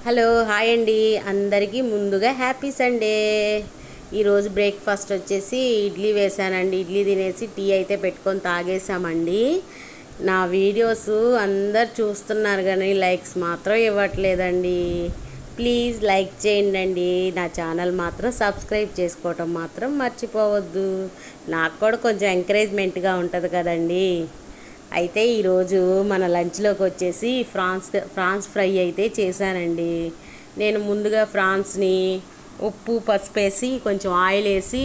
Hello hi అండి అందరికీ ముందుగా హ్యాపీ సండే. ఈరోజు బ్రేక్ఫాస్ట్ వచ్చేసి ఇడ్లీ వేసానండి. ఇడ్లీ తినేసి టీ అయితే పెట్టుకొని తాగేసామండి. నా వీడియోస్ అందరు చూస్తున్నారు కానీ లైక్స్ మాత్రం ఇవ్వట్లేదండి. ప్లీజ్ లైక్ చేయండి. నా ఛానల్ మాత్రం సబ్స్క్రైబ్ చేసుకోవటం మాత్రం మర్చిపోవద్దు. నాకు కూడా కొంచెం ఎంకరేజ్మెంట్గా ఉంటుంది కదండి. అయితే ఈరోజు మన లంచ్లోకి వచ్చేసి ఫ్రాన్స్ ఫ్రై అయితే చేశానండి. నేను ముందుగా ఫ్రాన్స్ని ఉప్పు పసుపు వేసి కొంచెం ఆయిల్ వేసి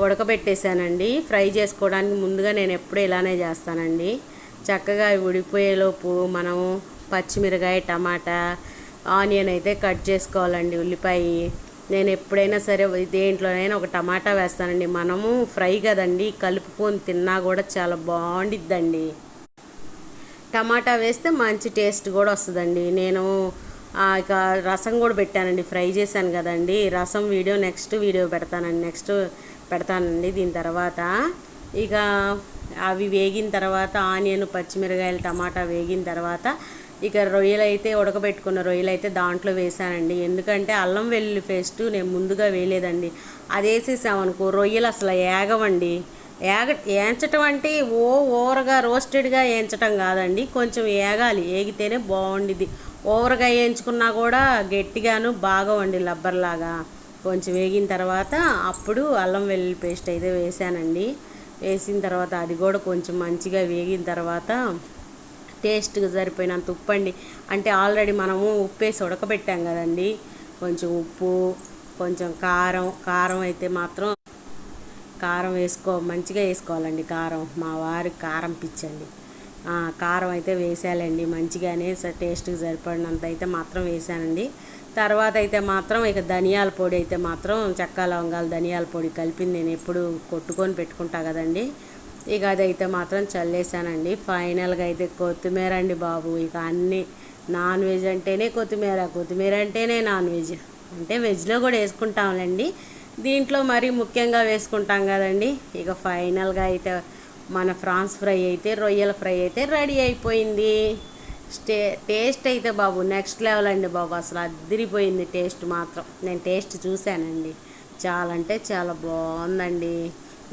ఉడకబెట్టేశానండి. ఫ్రై చేసుకోవడానికి ముందుగా నేను ఎప్పుడూ ఇలానే చేస్తానండి. చక్కగా ఉడిపోయేలోపు మనం పచ్చిమిరకాయ టమాటా ఆనియన్ అయితే కట్ చేసుకోవాలండి. ఉల్లిపాయ నేను ఎప్పుడైనా సరే దేంట్లోనైనా ఒక టమాటా వేస్తానండి. మనము ఫ్రై కదండి, కలుపుకొని తిన్నా కూడా చాలా బాగుండిద్దండి. టమాటా వేస్తే మంచి టేస్ట్ కూడా వస్తుందండి. నేను ఇక రసం కూడా పెట్టానండి. ఫ్రై చేశాను కదండి, రసం వీడియో నెక్స్ట్ పెడతానండి. దీని తర్వాత ఇక అవి వేగిన తర్వాత ఆనియన్ పచ్చిమిరకాయలు టమాటా వేగిన తర్వాత ఇక రొయ్యలు అయితే ఉడకబెట్టుకున్న రొయ్యలు అయితే దాంట్లో వేసానండి. ఎందుకంటే అల్లం వెల్లుల్లి పేస్ట్ నేను ముందుగా వేయలేదండి. అది వేసేసామనుకో రొయ్యలు అసలు ఏగవండి. ఏంచటం అంటే ఓవర్గా రోస్టెడ్గా వేయించటం కాదండి, కొంచెం ఏగాలి. ఏగితేనే బాగుండిద్ది. ఓవర్గా వేయించుకున్నా కూడా గట్టిగాను బాగోండి, లబ్బర్లాగా. కొంచెం వేగిన తర్వాత అప్పుడు అల్లం వెల్లుల్లి పేస్ట్ అయితే వేసానండి. వేసిన తర్వాత అది కూడా కొంచెం మంచిగా వేగిన తర్వాత టేస్ట్కి సరిపోయినంత ఉప్పు అండి. అంటే ఆల్రెడీ మనము ఉప్పు వేసి ఉడకబెట్టాం కదండి. కొంచెం ఉప్పు, కొంచెం కారం అయితే మాత్రం కారం మంచిగా వేసుకోవాలండి. కారం మా వారికి కారం పిచ్చండి. కారం అయితే వేసాలండి మంచిగానే, టేస్ట్కి సరిపడినంత అయితే మాత్రం వేసానండి. తర్వాత అయితే మాత్రం ఇక ధనియాల పొడి అయితే మాత్రం చెక్క లవంగాలు ధనియాల పొడి కలిపి నేను ఎప్పుడు కొట్టుకొని పెట్టుకుంటా కదండి. ఇక అదైతే మాత్రం చల్లేసానండి. ఫైనల్గా అయితే కొత్తిమీర అండి బాబు. ఇక అన్నీ నాన్ వెజ్ అంటేనే కొత్తిమీర అంటేనే నాన్ వెజ్. అంటే వెజ్లో కూడా వేసుకుంటాంలేండి, దీంట్లో మరీ ముఖ్యంగా వేసుకుంటాం కదండి. ఇక ఫైనల్గా అయితే మన ఫ్రాన్స్ ఫ్రై అయితే రొయ్యల ఫ్రై అయితే రెడీ అయిపోయింది. టేస్ట్ అయితే బాబు నెక్స్ట్ లెవెల్ అండి బాబు. అసలు అదిరిపోయింది టేస్ట్ మాత్రం. నేను టేస్ట్ చూశానండి, చాలా అంటే చాలా బాగుందండి.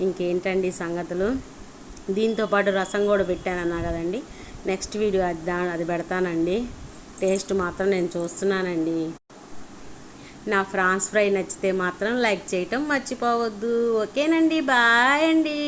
ఇంకేంటండి సంగతులు. దీంతోపాటు రసం కూడా పెట్టానన్నా కదండి, నెక్స్ట్ వీడియో అది పెడతానండి. టేస్ట్ మాత్రం నేను చూస్తున్నానండి. నా ఫ్రాన్స్ ఫ్రై నచ్చితే మాత్రం లైక్ చేయటం మర్చిపోవద్దు. ఓకేనండి, బాయ్ అండి.